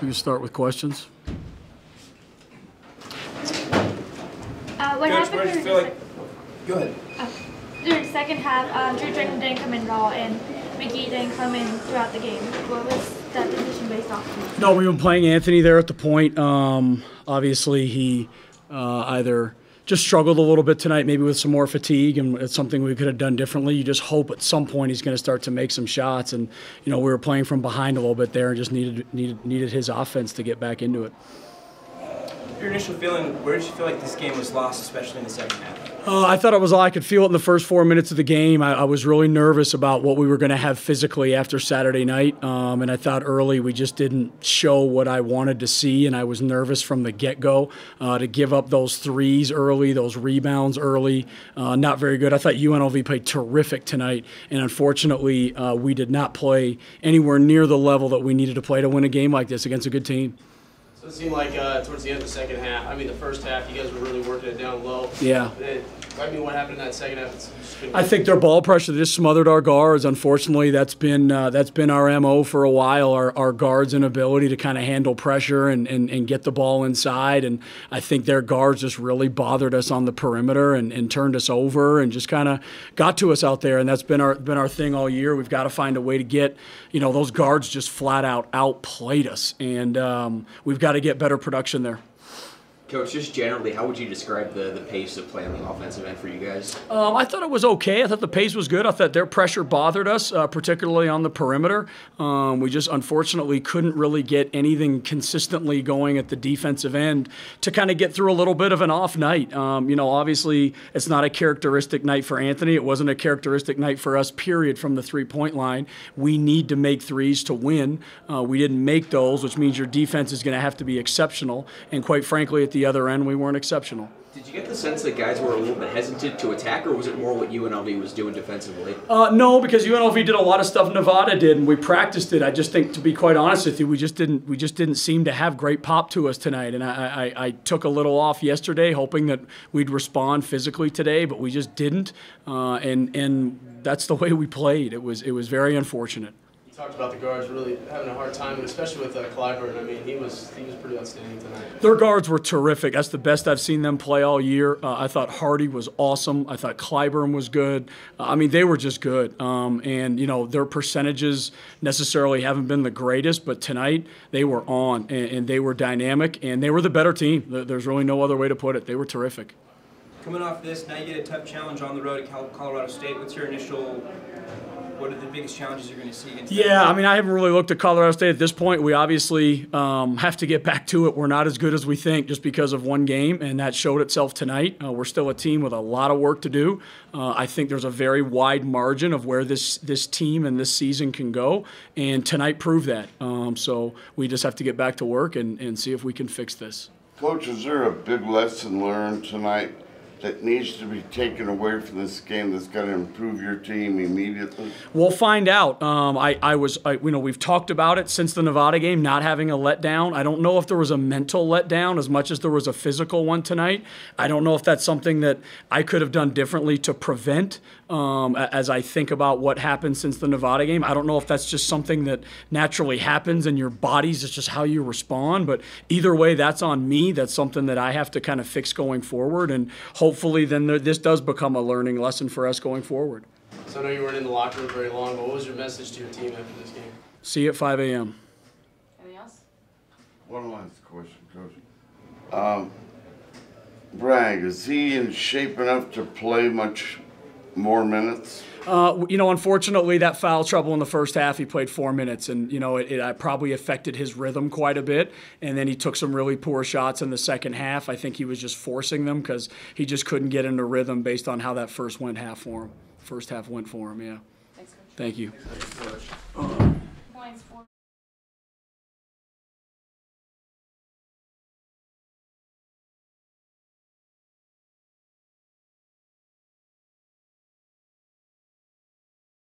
We can start with questions. What Coach, happened where did you feel like? Go ahead. During the second half, Drew Drennan didn't come in at all, and McGee didn't come in throughout the game. What was that decision based off of? No, we've been playing Anthony there at the point. Obviously, he either just struggled a little bit tonight, maybe with some more fatigue, and it's something we could have done differently. You just hope at some point he's going to start to make some shots. And we were playing from behind a little bit there, and just needed his offense to get back into it. Your initial feeling, where did you feel like this game was lost, especially in the second half? I thought I could feel it in the first 4 minutes of the game. I was really nervous about what we were going to have physically after Saturday night, and I thought early we just didn't show what I wanted to see, and I was nervous from the get-go to give up those threes early, those rebounds early. Not very good. I thought UNLV played terrific tonight, and unfortunately we did not play anywhere near the level that we needed to play to win a game like this against a good team. So it seemed like towards the end of the second half, I mean the first half, you guys were really working it down low. Yeah. I mean, what happened in that second half? I think their ball pressure just smothered our guards. Unfortunately, that's been our MO for a while, our guards' inability to kind of handle pressure and get the ball inside. And I think their guards just really bothered us on the perimeter and turned us over and just kind of got to us out there. And that's been our thing all year. We've got to find a way to get, those guards just flat out outplayed us. And we've got to get better production there. Coach, just generally, how would you describe the pace of play on the offensive end for you guys? I thought it was okay. I thought the pace was good. I thought their pressure bothered us, particularly on the perimeter. We just unfortunately couldn't really get anything consistently going at the defensive end to kind of get through a little bit of an off night. Obviously, it's not a characteristic night for Anthony. It wasn't a characteristic night for us, period, from the three-point line. We need to make threes to win. We didn't make those, which means your defense is going to have to be exceptional. And quite frankly, at the other end, we weren't exceptional. Did you get the sense that guys were a little bit hesitant to attack, or was it more what UNLV was doing defensively? No, because UNLV did a lot of stuff Nevada did, and we practiced it. I just think, to be quite honest with you, we just didn't seem to have great pop to us tonight. And I took a little off yesterday, hoping that we'd respond physically today, but we just didn't. And that's the way we played. It was very unfortunate. You talked about the guards really having a hard time, and especially with Clyburn. I mean, he was pretty outstanding tonight. Their guards were terrific. That's the best I've seen them play all year. I thought Hardy was awesome. I thought Clyburn was good. They were just good. Their percentages necessarily haven't been the greatest, but tonight they were on, and they were dynamic, and they were the better team. There's really no other way to put it. They were terrific. Coming off this, now you get a tough challenge on the road at Colorado State. What's your initial? What are the biggest challenges you're going to see against them? Yeah, I haven't really looked at Colorado State at this point. We obviously have to get back to it. We're not as good as we think just because of one game, and that showed itself tonight. We're still a team with a lot of work to do. I think there's a very wide margin of where this team and this season can go, and tonight proved that. So we just have to get back to work and see if we can fix this. Coach, is there a big lesson learned tonight that needs to be taken away from this game that's going to improve your team immediately? We'll find out. We've talked about it since the Nevada game, not having a letdown. I don't know if there was a mental letdown as much as there was a physical one tonight. I don't know if that's something that I could have done differently to prevent as I think about what happened since the Nevada game. I don't know if that's just something that naturally happens in your bodies. It's just how you respond. But either way, that's on me. That's something that I have to kind of fix going forward. And hopefully then this does become a learning lesson for us going forward. So I know you weren't in the locker room very long, but what was your message to your team after this game? See you at 5 a.m. Anything else? One last question, Coach. Bragg, is he in shape enough to play much more minutes? Unfortunately, that foul trouble in the first half, he played 4 minutes, and, it probably affected his rhythm quite a bit. And then he took some really poor shots in the second half. I think he was just forcing them because he just couldn't get into rhythm based on how that first half went for him, yeah. Thanks, Coach. Thank you. Points for